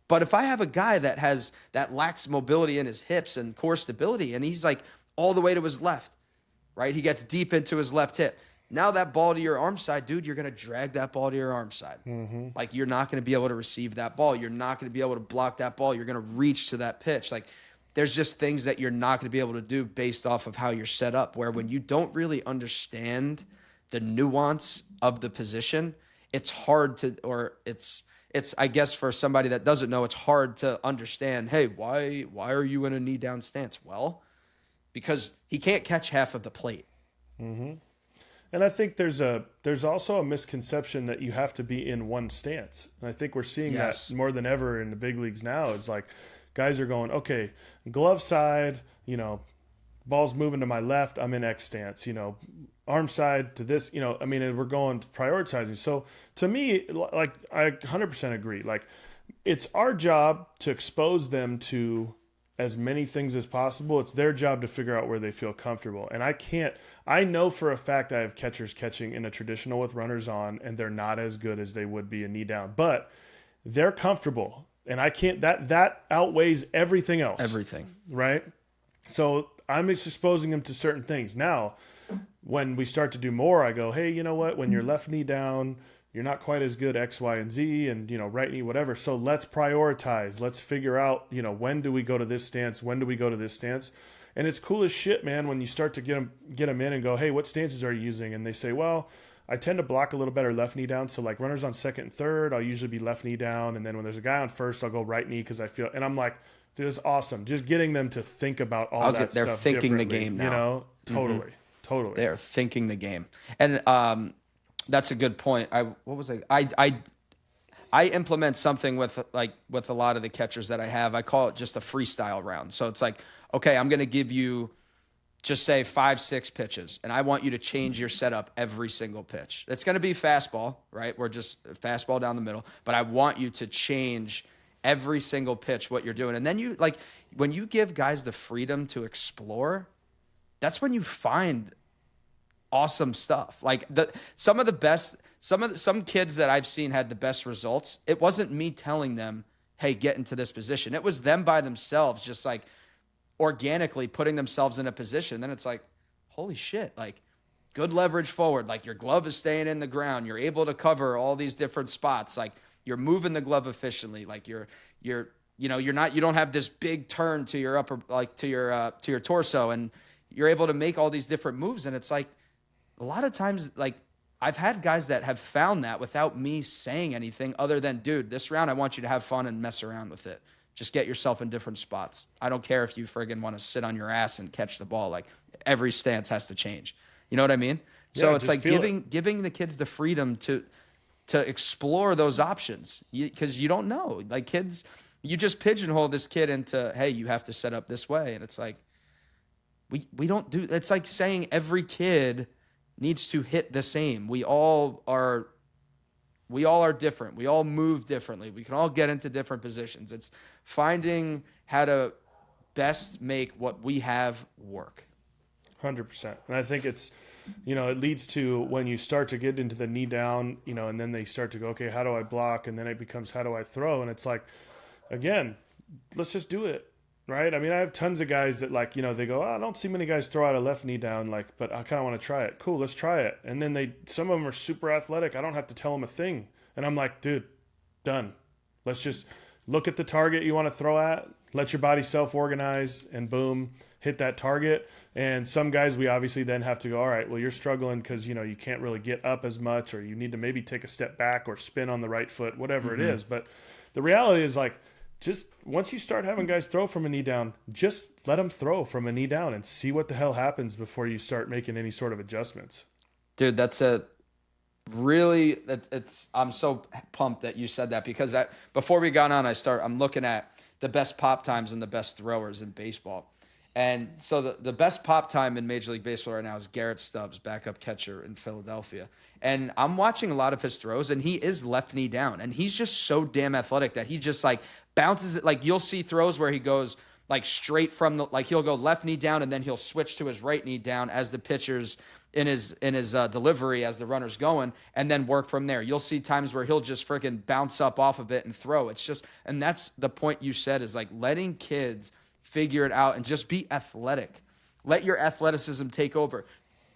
B: But if I have a guy that lacks mobility in his hips and core stability, and he's like all the way to his left, right? He gets deep into his left hip. Now that ball to your arm side, dude, you're going to drag that ball to your arm side. Mm-hmm. Like, you're not going to be able to receive that ball. You're not going to be able to block that ball. You're going to reach to that pitch. Like, there's just things that you're not going to be able to do based off of how you're set up, where when you don't really understand the nuance of the position, it's hard to, or it's I guess for somebody that doesn't know, it's hard to understand, hey, why are you in a knee down stance? Well, because he can't catch half of the plate.
A: Mm-hmm. And I think there's also a misconception that you have to be in one stance. And I think we're seeing that more than ever in the big leagues now. It's like guys are going, okay, glove side, ball's moving to my left, I'm in X stance, arm side to this, I mean, and we're going prioritizing. So to me, like, I 100% agree. Like, it's our job to expose them to as many things as possible. It's their job to figure out where they feel comfortable. And I know for a fact I have catchers catching in a traditional with runners on, and they're not as good as they would be a knee down, but they're comfortable. And I can't, that outweighs everything else.
B: Everything.
A: Right? So I'm exposing them to certain things. Now, when we start to do more, I go, hey, you know what? When you're left knee down, you're not quite as good X, Y, and Z, and, right knee, whatever. So let's prioritize. Let's figure out, when do we go to this stance? When do we go to this stance? And it's cool as shit, man, when you start to get them in and go, hey, what stances are you using? And they say, well, I tend to block a little better left knee down. So like runners on second and third, I'll usually be left knee down. And then when there's a guy on first, I'll go right knee because I feel, and I'm like, dude, it's awesome. Just getting them to think about all that stuff.
B: They're thinking the game now.
A: Totally.
B: Mm-hmm.
A: Totally.
B: They are thinking the game. And, that's a good point. I implement something with a lot of the catchers that I have. I call it just a freestyle round. So it's like, okay, I'm going to give you just say 5-6 pitches, and I want you to change your setup every single pitch. It's going to be fastball, right? We're just fastball down the middle, but I want you to change every single pitch what you're doing. And then when you give guys the freedom to explore, that's when you find awesome stuff. Like some kids that I've seen had the best results. It wasn't me telling them, hey, get into this position. It was them by themselves, just like organically putting themselves in a position. Then it's like, holy shit, like good leverage forward. Like your glove is staying in the ground. You're able to cover all these different spots. Like you're moving the glove efficiently. Like you don't have this big turn to your upper, like to your torso, and you're able to make all these different moves. And it's like, a lot of times, like, I've had guys that have found that without me saying anything other than, dude, this round I want you to have fun and mess around with it. Just get yourself in different spots. I don't care if you friggin' want to sit on your ass and catch the ball. Like, every stance has to change. You know what I mean? Yeah, so it's like giving the kids the freedom to explore those options, because you don't know. Like, kids, you just pigeonhole this kid into, hey, you have to set up this way. And it's like, we don't do – it's like saying every kid – needs to hit the same. We all are different. We all move differently. We can all get into different positions. It's finding how to best make what we have work.
A: 100%. And I think it's, it leads to when you start to get into the knee down, and then they start to go, okay, how do I block? And then it becomes, how do I throw? And it's like, again, let's just do it. right? I mean, I have tons of guys that like, they go, oh, I don't see many guys throw out a left knee down, like, but I kind of want to try it. Cool, let's try it. And then some of them are super athletic. I don't have to tell them a thing. And I'm like, dude, done. Let's just look at the target you want to throw at, let your body self-organize, and boom, hit that target. And some guys, we obviously then have to go, all right, well, you're struggling because, you can't really get up as much, or you need to maybe take a step back or spin on the right foot, whatever it is. But the reality is, like, just once you start having guys throw from a knee down, just let them throw from a knee down and see what the hell happens before you start making any sort of adjustments.
B: Dude, I'm so pumped that you said that, because before we got on, I'm looking at the best pop times and the best throwers in baseball. And so the best pop time in Major League Baseball right now is Garrett Stubbs, backup catcher in Philadelphia. And I'm watching a lot of his throws, and he is left knee down. And he's just so damn athletic that he just like bounces it. Like, you'll see throws where he goes like straight from he'll go left knee down, and then he'll switch to his right knee down as the pitcher's in his delivery as the runner's going, and then work from there. You'll see times where he'll just freaking bounce up off of it and throw. It's just, and that's the point you said, is like letting kids figure it out and just be athletic. Let your athleticism take over.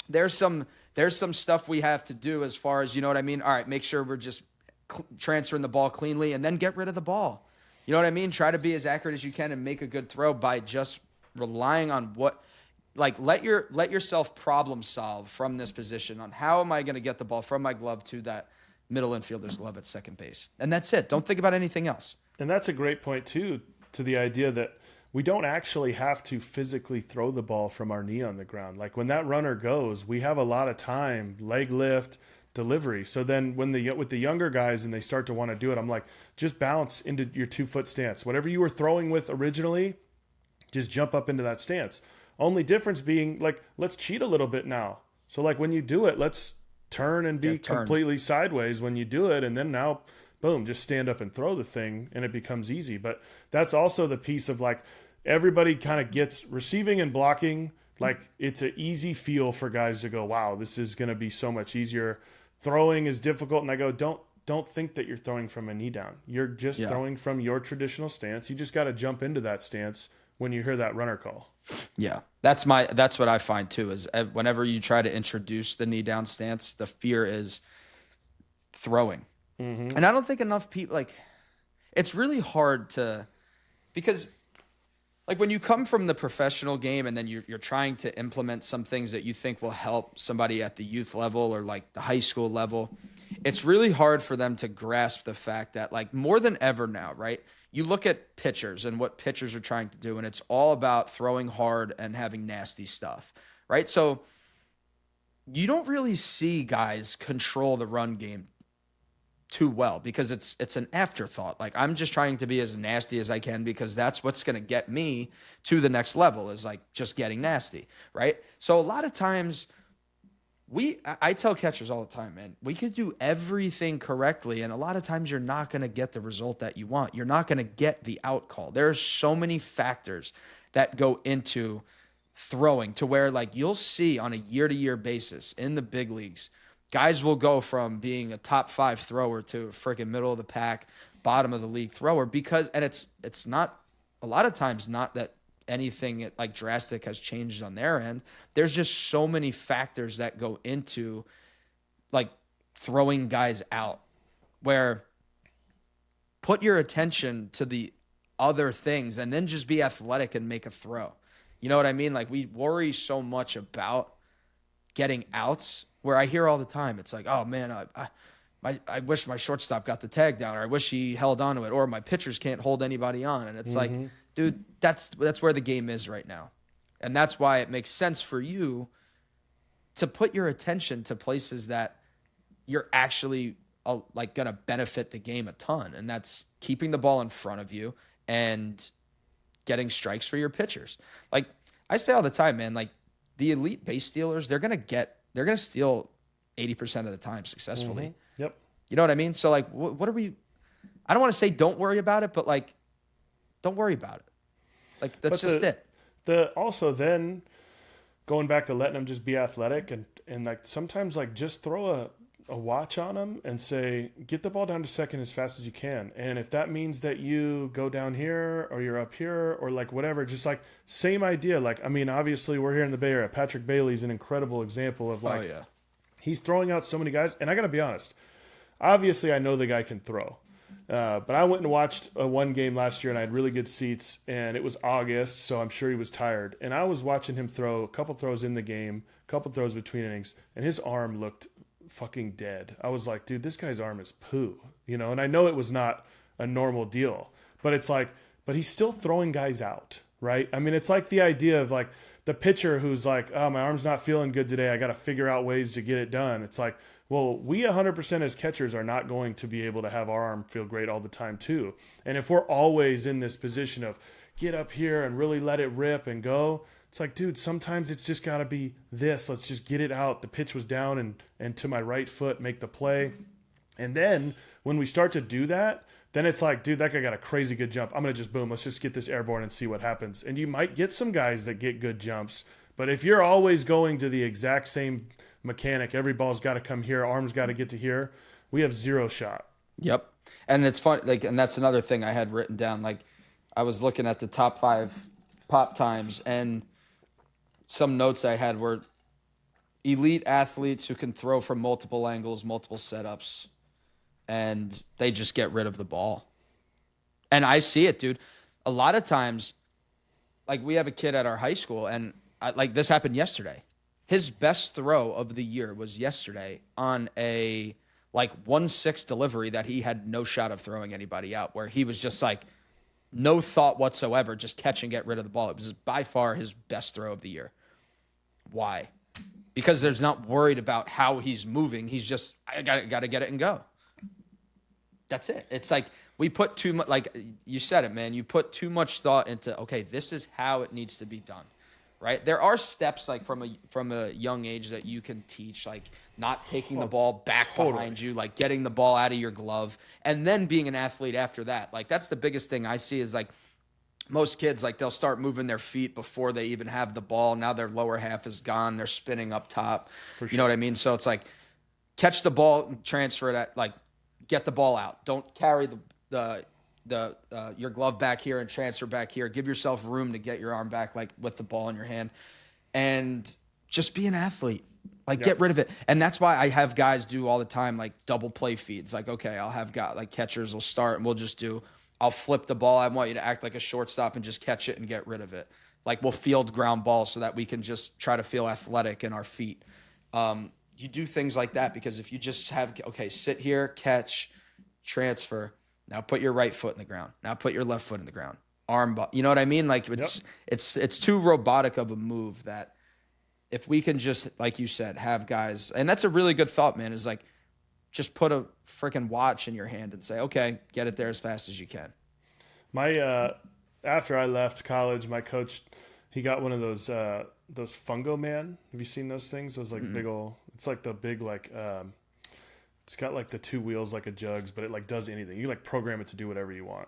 B: There's some stuff we have to do as far as, you know what I mean? All right, make sure we're just transferring the ball cleanly, and then get rid of the ball. You know what I mean? Try to be as accurate as you can and make a good throw by just relying on let yourself problem solve from this position on how am I going to get the ball from my glove to that middle infielder's glove at second base. And that's it. Don't think about anything else.
A: And that's a great point too, to the idea that we don't actually have to physically throw the ball from our knee on the ground. Like, when that runner goes, we have a lot of time, leg lift, delivery. So then with the younger guys and they start to want to do it, I'm like, just bounce into your 2-foot stance. Whatever you were throwing with originally, just jump up into that stance. Only difference being, like, let's cheat a little bit now. So, like, when you do it, let's turn and be completely sideways when you do it. And then now, boom, just stand up and throw the thing, and it becomes easy. But that's also the piece of, like, everybody kind of gets receiving and blocking. Like, it's an easy feel for guys to go, wow, this is going to be so much easier. Throwing is difficult. And I go, don't think that you're throwing from a knee down. You're just throwing from your traditional stance. You just got to jump into that stance when you hear that runner call.
B: Yeah, that's what I find too, is whenever you try to introduce the knee down stance, the fear is throwing. Mm-hmm. And I don't think enough people, like, it's really hard because like when you come from the professional game and then you're trying to implement some things that you think will help somebody at the youth level or like the high school level, it's really hard for them to grasp the fact that, like, more than ever now, right? You look at pitchers and what pitchers are trying to do, and it's all about throwing hard and having nasty stuff, right? So you don't really see guys control the run game too well because it's an afterthought. Like, I'm just trying to be as nasty as I can because that's what's going to get me to the next level, is like just getting nasty, right? So a lot of times I tell catchers all the time, man, we could do everything correctly, and a lot of times you're not going to get the result that you want. You're not going to get the out call. There's so many factors that go into throwing, to where, like, you'll see on a year-to-year basis in the big leagues, guys will go from being a top 5 thrower to a freaking middle of the pack, bottom of the league thrower, because, and it's not, a lot of times, not that anything like drastic has changed on their end. There's just so many factors that go into, like, throwing guys out, where put your attention to the other things and then just be athletic and make a throw. You know what I mean? Like, we worry so much about getting outs, where I hear all the time, it's like, oh man, I wish my shortstop got the tag down, or I wish he held on to it, or my pitchers can't hold anybody on. And it's like, dude, that's where the game is right now. And that's why it makes sense for you to put your attention to places that you're actually like going to benefit the game a ton. And that's keeping the ball in front of you and getting strikes for your pitchers. Like I say all the time, man, like the elite base stealers, they're going to steal 80% of the time successfully.
A: Mm-hmm. Yep.
B: You know what I mean? So like, what are we, I don't want to say don't worry about it, but like, don't worry about it. Like, that's just it.
A: Also then going back to letting them just be athletic and like sometimes like just throw a watch on them and say, get the ball down to second as fast as you can. And if that means that you go down here or you're up here or like whatever, just like same idea. Like, I mean, obviously we're here in the Bay Area. Patrick Bailey's an incredible example of like, he's throwing out so many guys. And I got to be honest, obviously I know the guy can throw. But I went and watched one game last year and I had really good seats and it was August. So I'm sure he was tired. And I was watching him throw a couple throws in the game, a couple throws between innings, and his arm looked fucking dead. I was like, dude, this guy's arm is poo, you know? And I know it was not a normal deal, but it's like, but he's still throwing guys out, right? I mean, it's like the idea of like the pitcher who's like, oh, my arm's not feeling good today. I got to figure out ways to get it done. It's like, well, we 100% as catchers are not going to be able to have our arm feel great all the time too. And if we're always in this position of get up here and really let it rip and go, it's like, dude, sometimes it's just got to be this. Let's just get it out. The pitch was down and to my right foot, make the play. And then when we start to do that, then it's like, dude, that guy got a crazy good jump. I'm going to just boom. Let's just get this airborne and see what happens. And you might get some guys that get good jumps. But if you're always going to the exact same mechanic, every ball's got to come here, arm's got to get to here, we have zero shot.
B: Yep. And it's fun. Like, and that's another thing I had written down. Like, I was looking at the top 5 pop times, and some notes I had were elite athletes who can throw from multiple angles, multiple setups, and they just get rid of the ball. And I see it, dude. A lot of times, like we have a kid at our high school, and like this happened yesterday. His best throw of the year was yesterday on a like 1-6 delivery that he had no shot of throwing anybody out, where he was just like no thought whatsoever, just catch and get rid of the ball. It was by far his best throw of the year. Why? Because there's not worried about how he's moving. He's just, I got to get it and go. That's it. It's like we put too much, like you said it, man. You put too much thought into, okay, this is how it needs to be done, right? There are steps like from a young age that you can teach, like not taking the ball back behind you, like getting the ball out of your glove, and then being an athlete after that. Like that's the biggest thing I see is like most kids, like they'll start moving their feet before they even have the ball. Now their lower half is gone. They're spinning up top. For sure. You know what I mean? So it's like catch the ball and transfer it at, like get the ball out. Don't carry your glove back here and transfer back here. Give yourself room to get your arm back, like with the ball in your hand, and just be an athlete. Like get rid of it. And that's why I have guys do all the time, like double play feeds. Like, okay, I'll have guys like catchers will start and we'll just I'll flip the ball. I want you to act like a shortstop and just catch it and get rid of it. Like we'll field ground balls so that we can just try to feel athletic in our feet. You do things like that because if you just have, okay, sit here, catch, transfer. Now put your right foot in the ground. Now put your left foot in the ground. Arm, you know what I mean? Like it's too robotic of a move that if we can just, like you said, have guys, and that's a really good thought, man, is like just put a freaking watch in your hand and say, okay, get it there as fast as you can.
A: After I left college, my coach, he got one of those Fungo Man. Have you seen those things? Those like big old, it's like the big, like, it's got like the 2 wheels like a jugs, but it like does anything. You like program it to do whatever you want.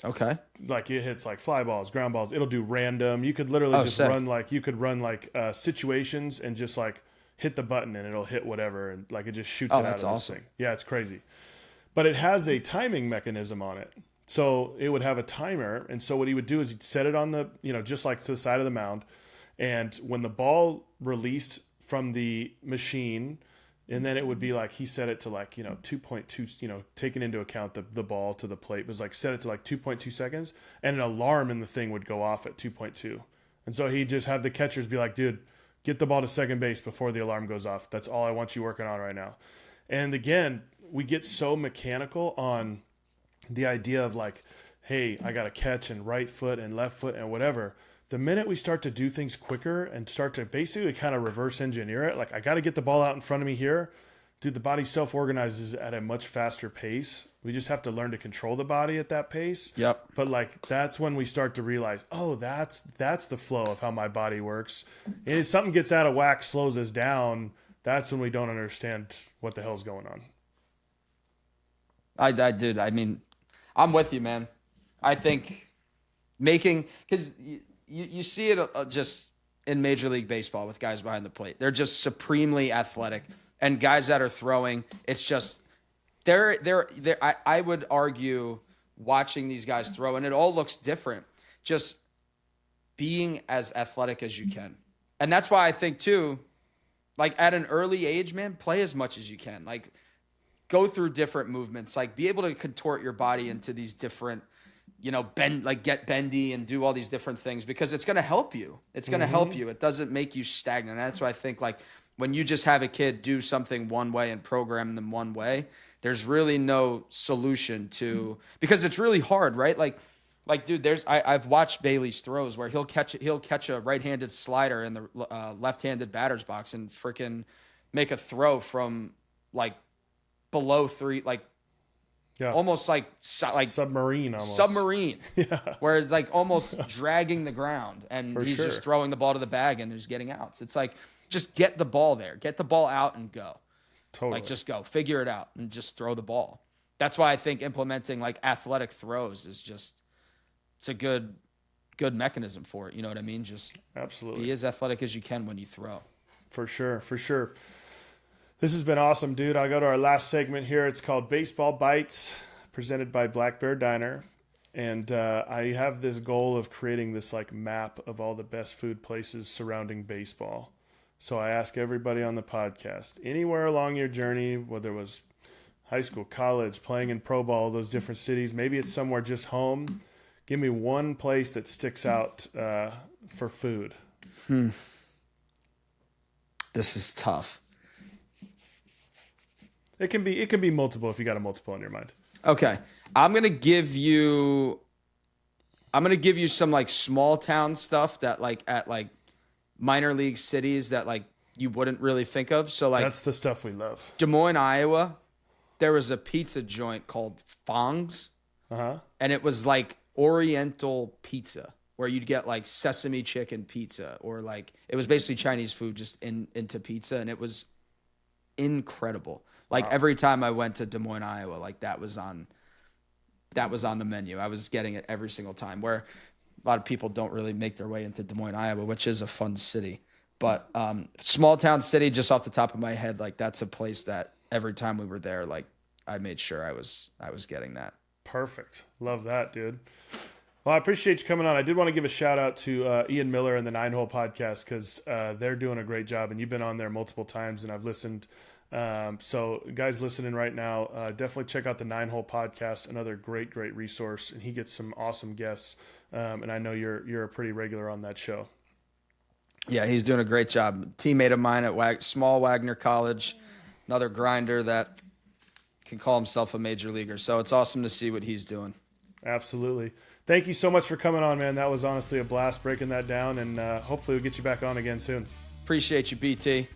B: Okay.
A: Like it hits like fly balls, ground balls. It'll do random. You could literally run situations and just like hit the button and it'll hit whatever. And like it just shoots it out of this thing. Yeah, it's crazy. But it has a timing mechanism on it. So it would have a timer. And so what he would do is he'd set it on the, just like to the side of the mound. And when the ball released from the machine, and then it would be like, he set it to like, 2.2, taking into account the ball to the plate, was like set it to like 2.2 seconds, and an alarm in the thing would go off at 2.2. And so he'd just have the catchers be like, dude, get the ball to second base before the alarm goes off. That's all I want you working on right now. And again, we get so mechanical on the idea of like, hey, I got to catch and right foot and left foot and whatever. The minute we start to do things quicker and start to basically kind of reverse engineer it, like I got to get the ball out in front of me here, dude, the body self-organizes at a much faster pace. We just have to learn to control the body at that pace.
B: Yep.
A: But like, that's when we start to realize, oh, that's the flow of how my body works. And if something gets out of whack, slows us down, that's when we don't understand what the hell's going on.
B: I mean, I'm with you, man. I think because you see it just in Major League Baseball with guys behind the plate. They're just supremely athletic. and guys that are throwing, it's just I would argue watching these guys throw, and it all looks different, just being as athletic as you can. And that's why I think too, like at an early age, man, play as much as you can. Like go through different movements, like be able to contort your body into these different, get bendy and do all these different things, because it's going to help you. It's going to help you. It doesn't make you stagnant. And that's why I think like when you just have a kid do something one way and program them one way, there's really no solution to, because it's really hard, right? Like dude, I've watched Bailey's throws where he'll catch a right-handed slider in the left-handed batter's box and freaking make a throw from like below three, like almost like
A: submarine,
B: yeah, where it's like almost dragging the ground, and he's just throwing the ball to the bag and he's getting outs. It's like just get the ball there, get the ball out and go.
A: Totally.
B: Like just go, figure it out and just throw the ball. That's why I think implementing like athletic throws is just. It's a good mechanism for it. You know what I mean? Just
A: absolutely
B: be as athletic as you can when you throw.
A: For sure. This has been awesome, dude. I'll go to our last segment here. It's called Baseball Bites, presented by Black Bear Diner. And I have this goal of creating this like map of all the best food places surrounding baseball. So I ask everybody on the podcast, anywhere along your journey, whether it was high school, college, playing in pro ball, those different cities, maybe it's somewhere just home. Give me one place that sticks out for food.
B: This is tough.
A: It can be multiple if you got a multiple in your mind.
B: Okay. I'm gonna give you some like small town stuff that like at like minor league cities that like you wouldn't really think of. So like
A: that's the stuff we love.
B: Des Moines, Iowa, there was a pizza joint called Fong's. And it was like Oriental pizza where you'd get like sesame chicken pizza, or like it was basically Chinese food just into pizza, and it was incredible. Like every time I went to Des Moines, Iowa, like that was on the menu. I was getting it every single time, where a lot of people don't really make their way into Des Moines, Iowa, which is a fun city. But small town city, just off the top of my head, like that's a place that every time we were there, like I made sure I was getting that.
A: Perfect. Love that, dude. Well, I appreciate you coming on. I did want to give a shout out to Ian Miller and the 9 Hole Podcast, because they're doing a great job, and you've been on there multiple times and I've listened. So guys listening right now, definitely check out the 9 Hole Podcast, another great resource, and he gets some awesome guests. And I know you're a pretty regular on that show.
B: Yeah, he's doing a great job. Teammate of mine at small Wagner College, another grinder that can call himself a major leaguer. So it's awesome to see what he's doing.
A: Absolutely. Thank you so much for coming on, man. That was honestly a blast breaking that down, and hopefully we'll get you back on again soon.
B: Appreciate you, BT.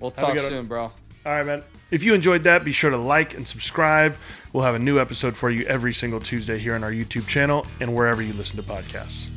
B: We'll talk soon, bro.
A: All right, man. If you enjoyed that, be sure to like and subscribe. We'll have a new episode for you every single Tuesday here on our YouTube channel and wherever you listen to podcasts.